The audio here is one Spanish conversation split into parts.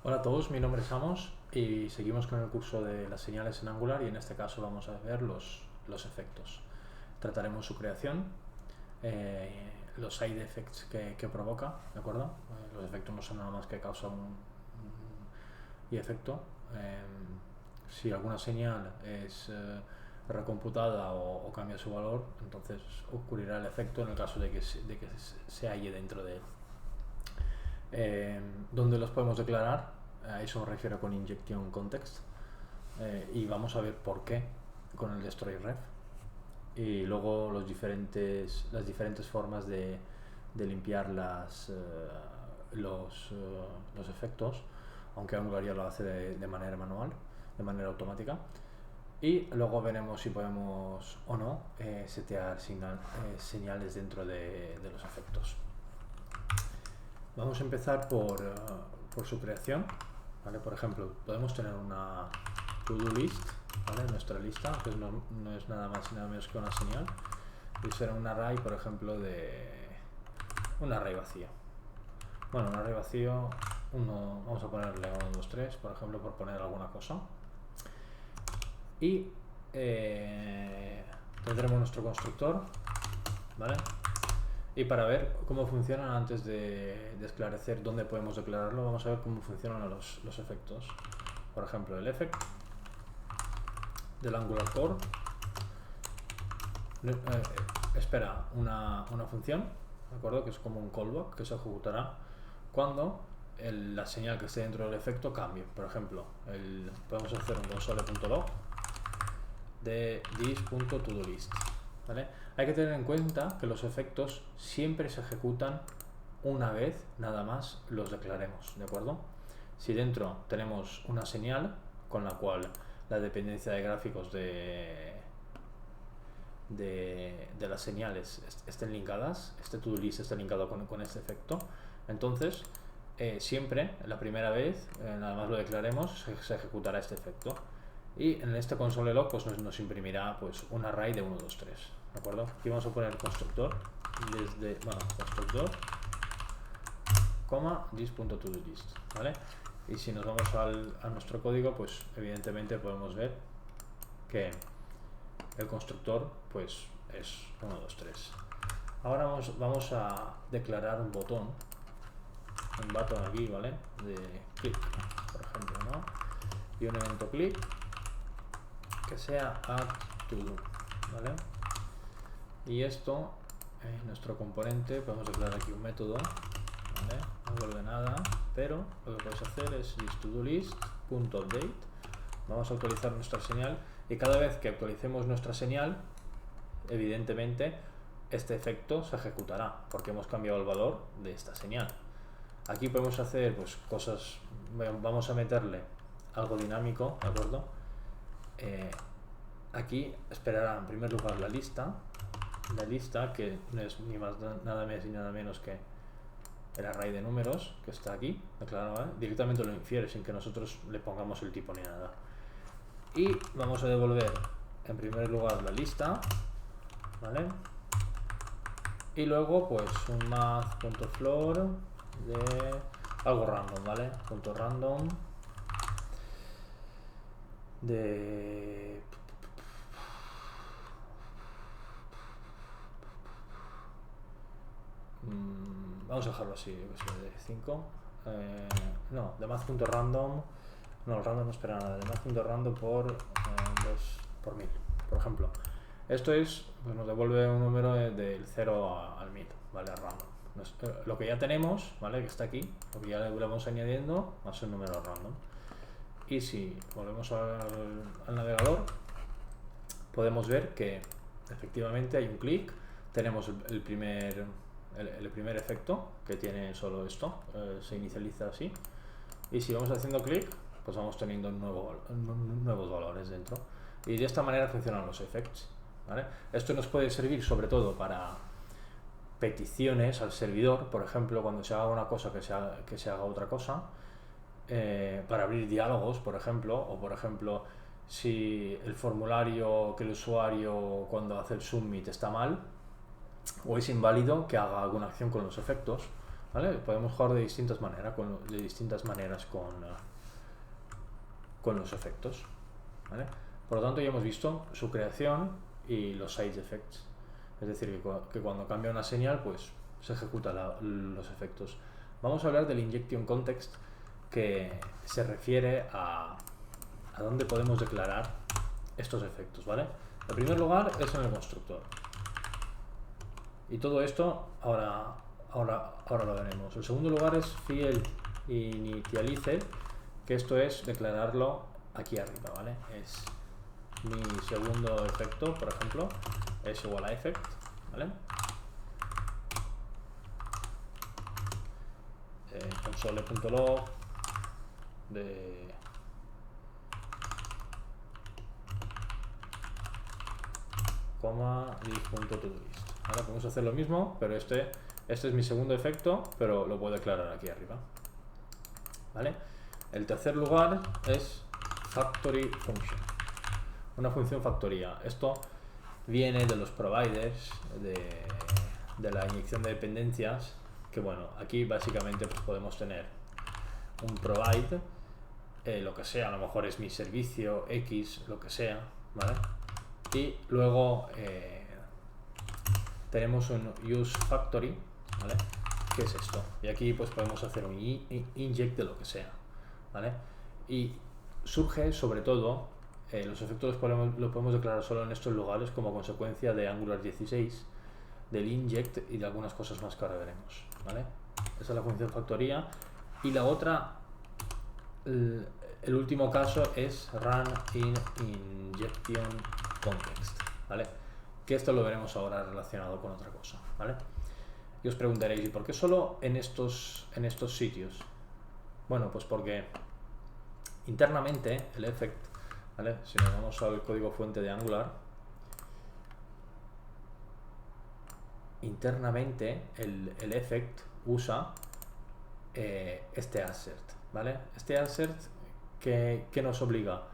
Hola a todos, mi nombre es Amos y seguimos con el curso de las señales en Angular y en este caso vamos a ver los efectos. Trataremos su creación, los side effects que provoca, ¿de acuerdo? Los efectos no son nada más que causa y efecto. Si alguna señal es recomputada o cambia su valor, entonces ocurrirá el efecto en el caso de que se halle dentro de él. ¿Dónde los podemos declarar? A eso me refiero con injection context. Y vamos a ver por qué con el destroy ref. Y luego las diferentes formas de limpiar los efectos, aunque Angular ya lo hace de manera manual, de manera automática. Y luego veremos si podemos o no setear señales dentro de los efectos. Vamos a empezar por su creación, ¿vale? Por ejemplo, podemos tener una to-do list, ¿vale? Nuestra lista, que no es nada más y nada menos que una señal, y será un array, por ejemplo, un array vacío. Bueno, un array vacío, vamos a ponerle 1, 2, 3, por ejemplo, por poner alguna cosa. Y tendremos nuestro constructor, ¿vale? Y para ver cómo funcionan, antes de esclarecer dónde podemos declararlo, vamos a ver cómo funcionan los efectos. Por ejemplo, el effect del Angular Core espera una función, ¿de acuerdo? Que es como un callback que se ejecutará cuando la señal que esté dentro del efecto cambie. Por ejemplo, podemos hacer un console.log de this.todolist, ¿vale? Hay que tener en cuenta que los efectos siempre se ejecutan una vez nada más los declaremos, ¿de acuerdo? Si dentro tenemos una señal con la cual la dependencia de gráficos de las señales estén linkadas, este to-do-list esté linkado con este efecto, entonces siempre la primera vez, nada más lo declaremos, se ejecutará este efecto. Y en este console log pues nos imprimirá pues un array de 1, 2, 3, ¿de acuerdo? Aquí vamos a poner constructor constructor this.todolist, ¿vale? Y si nos vamos a nuestro código, pues evidentemente podemos ver que el constructor pues es 1, 2, 3. Ahora vamos a declarar un botón aquí, ¿vale? De click, por ejemplo, ¿no? Y un evento click que sea add to do, ¿vale? Y esto, nuestro componente, podemos declarar aquí un método, ¿vale? No vuelve nada, pero lo que podemos hacer es thisToDoList.update. Vamos a actualizar nuestra señal y cada vez que actualicemos nuestra señal, evidentemente este efecto se ejecutará porque hemos cambiado el valor de esta señal. Aquí podemos hacer pues cosas, vamos a meterle algo dinámico, ¿de acuerdo? Aquí esperará en primer lugar la lista que no es ni más nada más ni nada menos que el array de números que está aquí declarado, ¿vale? Directamente lo infiere sin que nosotros le pongamos el tipo ni nada. Y vamos a devolver en primer lugar la lista, ¿vale? Y luego pues un math.floor de algo random, ¿vale? Punto random de vamos a dejarlo así, de 5. No, de math.random, no, el random no espera nada, de math.random por 2 por 1000, por ejemplo. Esto es, pues nos devuelve un número del 0 al 1000, ¿vale? Random. Lo que ya tenemos, ¿vale? Que está aquí, lo que ya le vamos añadiendo, más un número random. Y si volvemos al navegador, podemos ver que efectivamente hay un clic, tenemos el primer efecto que tiene solo esto, se inicializa así, y si vamos haciendo clic pues vamos teniendo nuevos valores dentro, y de esta manera funcionan los effects, ¿vale? Esto nos puede servir sobre todo para peticiones al servidor, por ejemplo cuando se haga una cosa que se haga otra cosa, para abrir diálogos, por ejemplo, o por ejemplo si el formulario que el usuario cuando hace el submit está mal o es inválido, que haga alguna acción con los efectos, ¿vale? Podemos jugar de distintas maneras con los efectos, ¿vale? Por lo tanto, ya hemos visto su creación y los side effects, es decir, que cuando cambia una señal, pues se ejecutan los efectos. Vamos a hablar del injection context, que se refiere a dónde podemos declarar estos efectos, ¿vale? En primer lugar es en el constructor. Y todo esto ahora lo veremos. El segundo lugar es field initialize, que esto es declararlo aquí arriba, ¿vale? Es mi segundo efecto, por ejemplo, es igual a effect, ¿vale? Console.log de coma div.todoList. Ahora podemos hacer lo mismo, pero este es mi segundo efecto, pero lo puedo declarar aquí arriba, ¿vale? El tercer lugar es factory function, una función factoría. Esto viene de los providers de la inyección de dependencias, que bueno, aquí básicamente pues podemos tener un provide, lo que sea, a lo mejor es mi servicio X, lo que sea, ¿vale? Y luego tenemos un use factory, ¿vale? ¿Qué es esto? Y aquí pues podemos hacer un inject de lo que sea, ¿vale? Y surge sobre todo, los efectos los podemos declarar solo en estos lugares como consecuencia de Angular 16, del inject y de algunas cosas más que ahora veremos, ¿vale? Esa es la función factoría. Y la otra, el último caso es run in injection context, ¿vale? Que esto lo veremos ahora relacionado con otra cosa, ¿vale? Y os preguntaréis, ¿y por qué solo en estos sitios? Bueno, pues porque internamente el effect, ¿vale? Si nos vamos al código fuente de Angular, internamente el effect usa este assert, ¿vale? Este assert que nos obliga,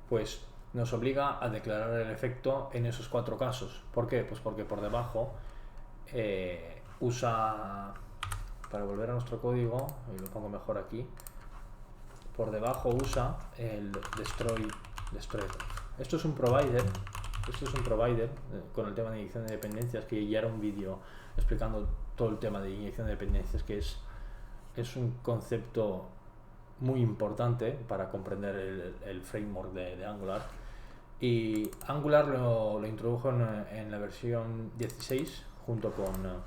pues nos obliga a declarar el efecto en esos 4 casos. ¿Por qué? Pues porque por debajo usa, para volver a nuestro código, y lo pongo mejor aquí, por debajo usa el destroy. Esto es un provider con el tema de inyección de dependencias, que ya era un vídeo explicando todo el tema de inyección de dependencias, que es un concepto muy importante para comprender el framework de Angular. Y Angular lo introdujo en la versión 16 junto con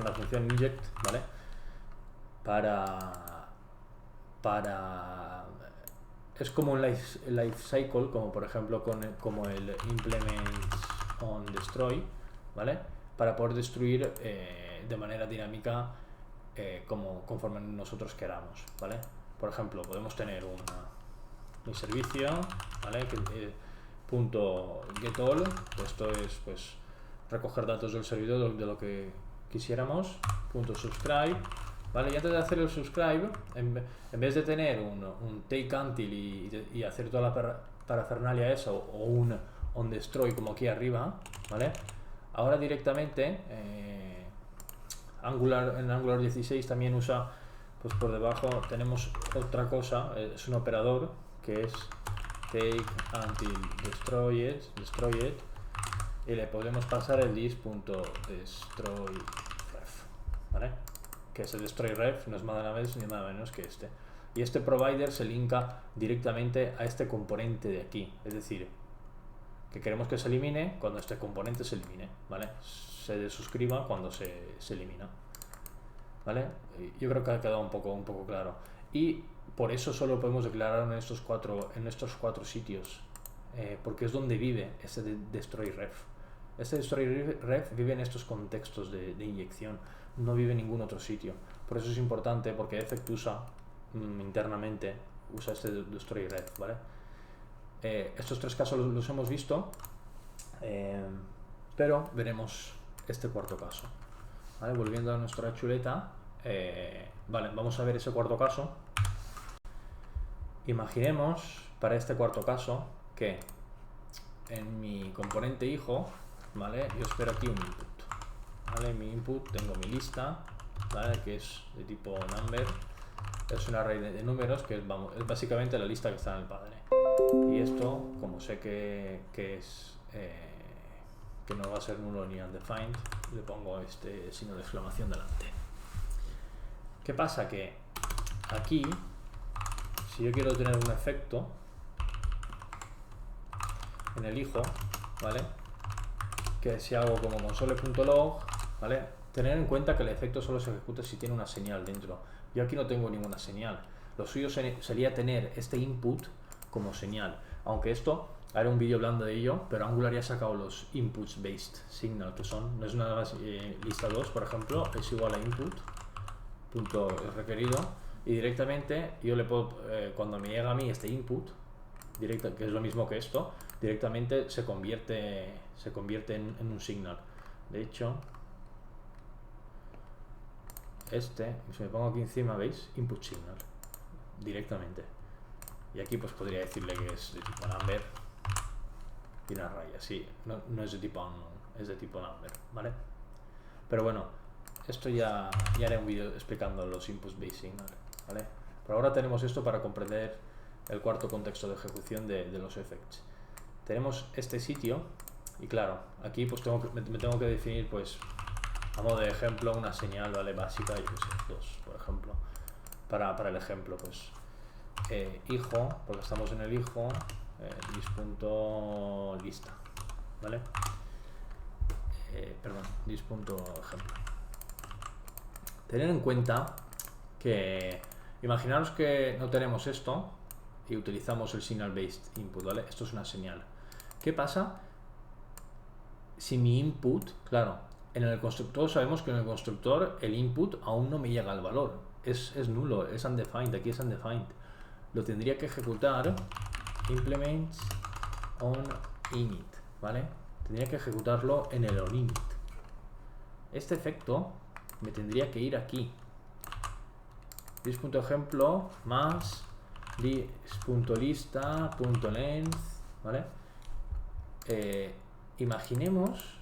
la función inject, ¿vale? Es como un life cycle, como por ejemplo como el implements on destroy, ¿vale? Para poder destruir de manera dinámica conforme nosotros queramos, ¿vale? Por ejemplo, podemos tener un servicio, ¿vale? Punto getAll, esto es pues recoger datos del servidor de lo que quisiéramos, punto subscribe, ¿vale? Y antes de hacer el subscribe, en vez de tener un take until y hacer toda la parafernalia esa, o un on destroy como aquí arriba, ¿vale? Ahora directamente en Angular 16 también usa, pues por debajo tenemos otra cosa, es un operador que es take until destroy it, y le podemos pasar el this.destroyRef, ¿vale? Que es el destroyRef, no es nada más ni nada menos que este. Y este provider se linka directamente a este componente de aquí, es decir, que queremos que se elimine cuando este componente se elimine, ¿vale? Se desuscriba cuando se elimina, ¿vale? Yo creo que ha quedado un poco claro. Y por eso solo podemos declarar en estos cuatro sitios, porque es donde vive ese destroyRef. Este destroyRef vive en estos contextos de inyección, no vive en ningún otro sitio. Por eso es importante, porque Effect usa internamente este destroyRef, ¿vale? Estos 3 casos los hemos visto, pero veremos este cuarto caso, ¿vale? Volviendo a nuestra chuleta, vale, vamos a ver ese cuarto caso. Imaginemos para este cuarto caso que en mi componente hijo, ¿vale? Yo espero aquí un input, ¿vale? En mi input tengo mi lista ¿vale? Que es de tipo number. Es un array de números que es básicamente la lista que está en el padre. Y esto, como sé que es que no va a ser nulo ni undefined, le pongo este signo de exclamación delante. ¿Qué pasa? Que aquí, si yo quiero tener un efecto en el hijo, ¿vale? Que si hago como console.log, ¿vale? Tener en cuenta que el efecto solo se ejecuta si tiene una señal dentro. Yo aquí no tengo ninguna señal. Lo suyo sería tener este input como señal. Aunque esto, haré un vídeo hablando de ello, pero Angular ya ha sacado los inputs based signal, que son, no es nada más lista 2, por ejemplo, es igual a input, punto es requerido, y directamente yo le puedo, cuando me llega a mí este input, directo, que es lo mismo que esto, directamente se convierte en un signal. De hecho, si me pongo aquí encima, ¿veis? Input signal, directamente. Y aquí pues podría decirle que es de tipo number y una raya, sí, no es de tipo unknown, es de tipo number, ¿vale? Pero bueno, esto ya haré un vídeo explicando los inputs based signal, ¿vale? Por ahora tenemos esto para comprender el cuarto contexto de ejecución de los effects. Tenemos este sitio y claro, aquí pues me tengo que definir pues a modo de ejemplo una señal, ¿vale? Básica, yo que sé, 2 por ejemplo, para el ejemplo pues hijo, porque estamos en el hijo, dis.lista, ¿vale? Perdón, dis.ejemplo. Tener en cuenta que imaginaros que no tenemos esto y utilizamos el signal based input, ¿vale? Esto es una señal. ¿Qué pasa si mi input, claro, en el constructor sabemos que en el constructor el input aún no me llega al valor, es nulo, es undefined, aquí es undefined. Lo tendría que ejecutar implements on init, ¿vale? Tendría que ejecutarlo en el onInit. Este efecto me tendría que ir aquí. Dis.ejemplo más dis.lista.length, ¿vale? Imaginemos,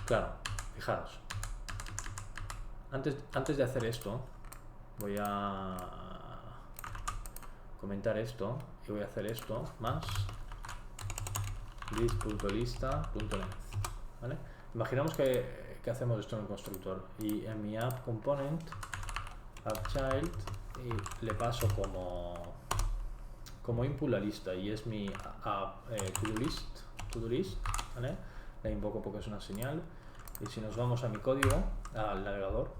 claro, fijaros, antes de hacer esto, voy a comentar esto y voy a hacer esto más dis.lista.length, ¿vale? Imaginamos que hacemos esto en el constructor y en mi app component appchild y le paso como input la lista y es mi app to-do list, ¿vale? La invoco porque es una señal. Y si nos vamos a mi código, al navegador,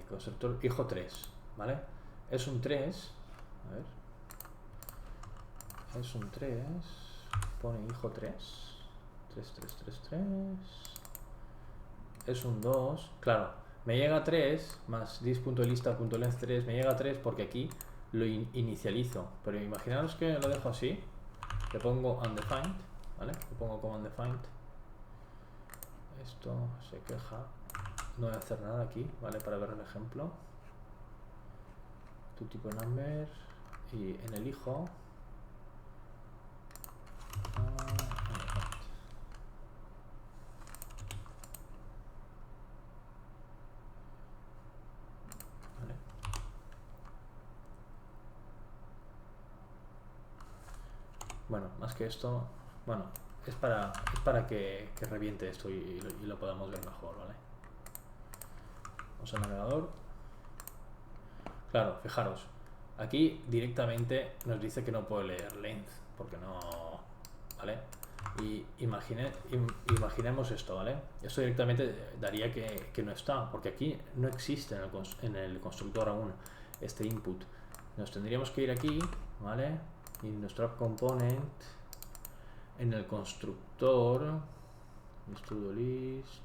constructor hijo 3, ¿vale? Es un 3, a ver, es un 3, pone hijo 3, 3, 3, 3, 3, es un 2, claro, me llega 3 más dis.lista.length 3, me llega 3 porque aquí lo inicializo, pero imaginaros que lo dejo así, le pongo undefined, ¿vale? Le pongo como undefined, esto se queja, no voy a hacer nada aquí, ¿vale? Para ver el ejemplo, tu tipo number y en el hijo ¿vale? Bueno, más que esto, bueno, es para que reviente esto y lo podamos ver mejor, ¿vale? Vamos al navegador. Claro, fijaros, aquí directamente nos dice que no puede leer length, porque no, ¿vale? Y imaginemos esto, ¿vale? Esto directamente daría que no está, porque aquí no existe en el constructor aún este input. Nos tendríamos que ir aquí, ¿vale? Y nuestro app component, en el constructor, to-do list,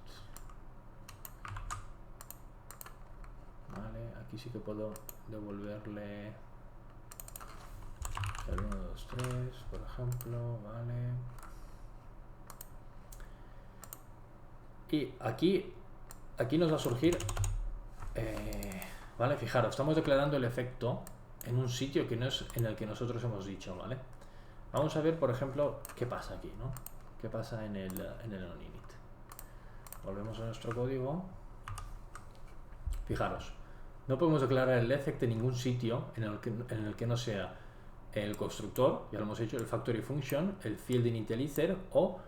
¿vale? Aquí sí que puedo devolverle el 1, 2, 3, por ejemplo, ¿vale? Y aquí nos va a surgir, ¿vale? Fijaros, estamos declarando el efecto en un sitio que no es en el que nosotros hemos dicho, ¿vale? Vamos a ver, por ejemplo, qué pasa aquí, ¿no? qué pasa en el onInit. Volvemos a nuestro código. Fijaros, no podemos declarar el effect en ningún sitio en el que no sea el constructor, ya lo hemos hecho, el factory function, el field initializer o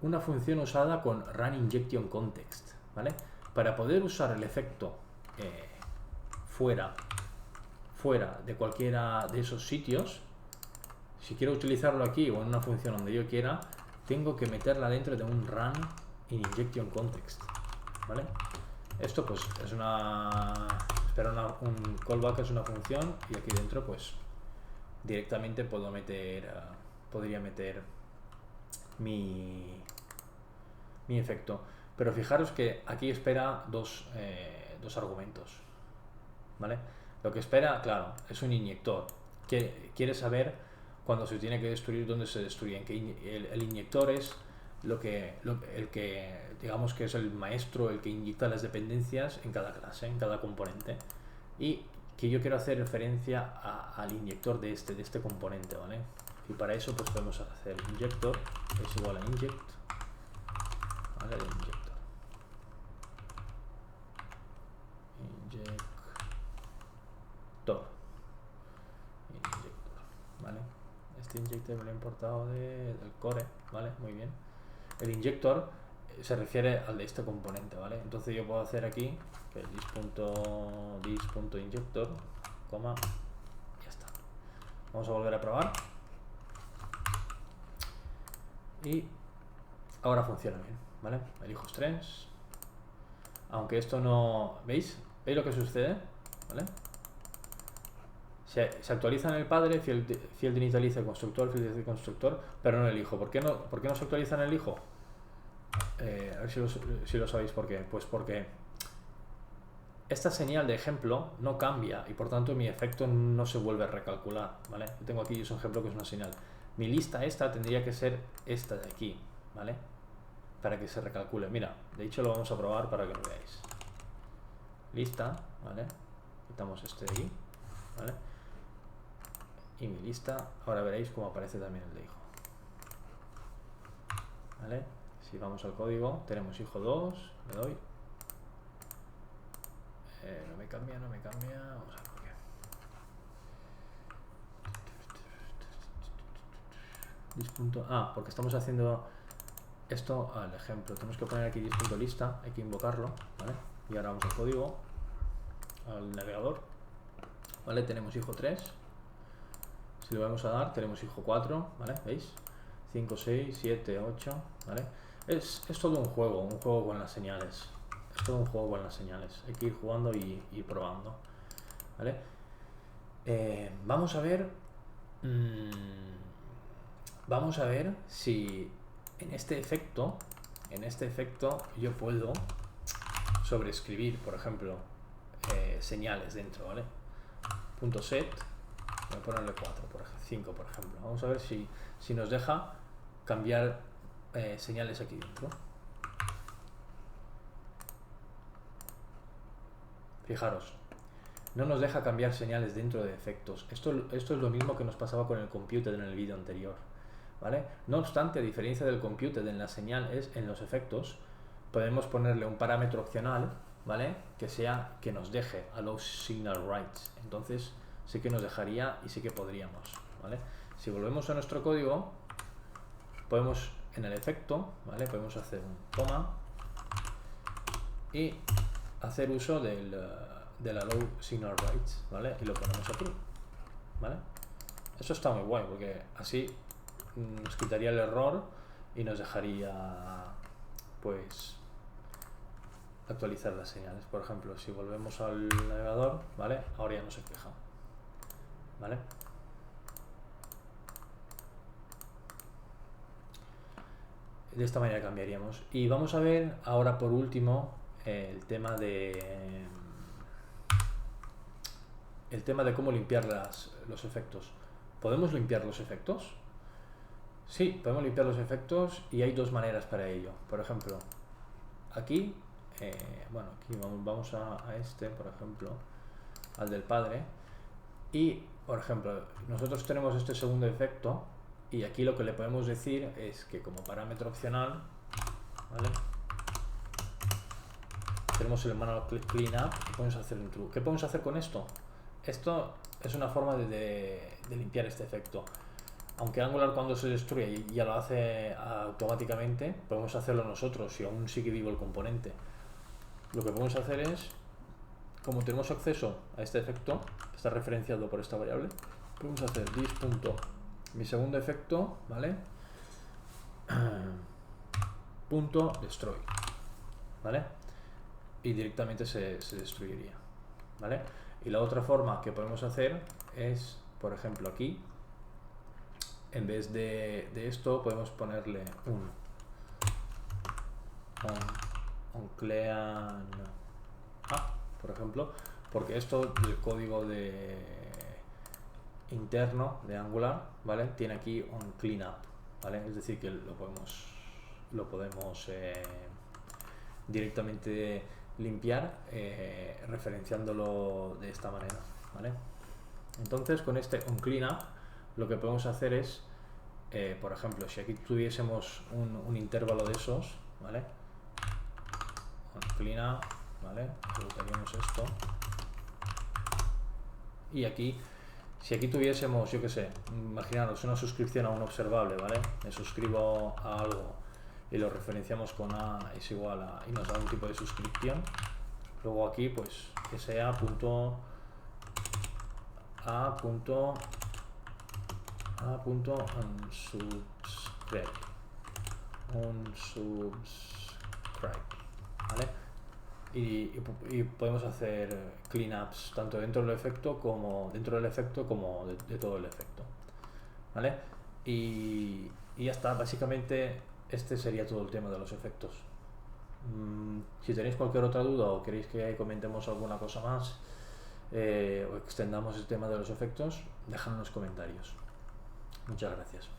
una función usada con run injection context, ¿vale? Para poder usar el efecto fuera de cualquiera de esos sitios, si quiero utilizarlo aquí o en una función donde yo quiera, tengo que meterla dentro de un run in injection context, ¿vale? Esto pues es un callback, es una función, y aquí dentro pues directamente podría meter mi efecto. Pero fijaros que aquí espera dos argumentos, ¿vale? Lo que espera, claro, es un inyector que quiere saber cuando se tiene que destruir, dónde se destruye. El inyector es el que digamos que es el maestro, el que inyecta las dependencias en cada clase, en cada componente, y que yo quiero hacer referencia al inyector de este componente, ¿vale? Y para eso pues podemos hacer injector es igual a inject, ¿vale? De injector. Injector, ¿vale? Este injector me lo he importado del core, ¿vale? Muy bien. El injector se refiere al de este componente, ¿vale? Entonces yo puedo hacer aquí que this.injector, coma, ya está. Vamos a volver a probar. Y ahora funciona bien, ¿vale? Elijo strings. Aunque esto no... ¿Veis? ¿Veis lo que sucede? ¿Vale? Se actualiza en el padre, field initializer constructor, field constructor, pero no en el hijo. ¿Por qué no se actualiza en el hijo? A ver si lo sabéis por qué. Pues porque esta señal de ejemplo no cambia y por tanto mi efecto no se vuelve a recalcular, ¿vale? Yo tengo aquí un ejemplo que es una señal. Mi lista esta tendría que ser esta de aquí, ¿vale? Para que se recalcule. Mira, de hecho lo vamos a probar para que lo veáis. Lista, ¿vale? Quitamos este de aquí, ¿vale? Y mi lista, ahora veréis cómo aparece también el de hijo, ¿vale? Si vamos al código, tenemos hijo 2, le doy. No me cambia, vamos a ver por qué. Porque estamos haciendo esto al ejemplo. Tenemos que poner aquí dis.lista, hay que invocarlo, ¿vale? Y ahora vamos al código, al navegador, ¿vale? Tenemos hijo 3. Si le vamos a dar, tenemos hijo 4, ¿vale? ¿Veis? 5, 6, 7, 8, ¿vale? Es todo un juego con las señales. Es todo un juego con las señales. Hay que ir jugando y probando, ¿vale? Vamos a ver si en este efecto yo puedo sobreescribir, por ejemplo, señales dentro, ¿vale? .set, voy a ponerle 5 por ejemplo. Vamos a ver si nos deja cambiar señales aquí dentro. Fijaros, no nos deja cambiar señales dentro de efectos. Esto es lo mismo que nos pasaba con el computed en el vídeo anterior, ¿vale? No obstante, a diferencia del computed en las señales, en los efectos, podemos ponerle un parámetro opcional, ¿vale? Que nos deje allow signal writes. Entonces sí que nos dejaría y sí que podríamos, ¿vale? Si volvemos a nuestro código, podemos en el efecto, ¿vale? Podemos hacer un coma y hacer uso del allow signal writes, ¿vale? Y lo ponemos aquí, ¿vale? Eso está muy guay porque así nos quitaría el error y nos dejaría pues actualizar las señales. Por ejemplo, si volvemos al navegador, ¿vale? Ahora ya no se queja, ¿vale? De esta manera cambiaríamos. Y vamos a ver ahora por último el tema de cómo limpiar los efectos. ¿Podemos limpiar los efectos? Sí, podemos limpiar los efectos y hay dos maneras para ello. Por ejemplo, aquí, aquí vamos a este, por ejemplo, al del padre. Y, por ejemplo, nosotros tenemos este segundo efecto Y aquí lo que le podemos decir es que como parámetro opcional, ¿vale? Tenemos el manual cleanup y podemos hacer un true. ¿Qué podemos hacer con esto? Esto es una forma de limpiar este efecto. Aunque Angular cuando se destruye ya lo hace automáticamente, podemos hacerlo nosotros si aún sigue vivo el componente. Lo que podemos hacer es, como tenemos acceso a este efecto, que está referenciado por esta variable, podemos hacer this. Mi segundo efecto, ¿vale? punto destroy, ¿vale? Y directamente se destruiría, ¿vale? Y la otra forma que podemos hacer es, por ejemplo, aquí, en vez de esto, podemos ponerle un clean por ejemplo, porque esto del código interno de Angular, ¿vale? Tiene aquí un cleanup, ¿vale? Es decir, que lo podemos directamente limpiar referenciándolo de esta manera, ¿vale? Entonces con este onCleanup lo que podemos hacer es, por ejemplo, si aquí tuviésemos un intervalo de esos, ¿vale? onCleanup, ¿vale? Ejecutaríamos esto. Y aquí, si aquí tuviésemos, yo qué sé, imaginaros una suscripción a un observable, ¿vale? Me suscribo a algo y lo referenciamos con A es igual a, y nos da un tipo de suscripción. Luego aquí, pues, que sea unsubscribe, ¿vale? Y podemos hacer cleanups tanto dentro del efecto como de todo el efecto, ¿vale? Y ya está, básicamente este sería todo el tema de los efectos. Si tenéis cualquier otra duda o queréis que comentemos alguna cosa más o extendamos el tema de los efectos, dejadlo en los comentarios. Muchas gracias.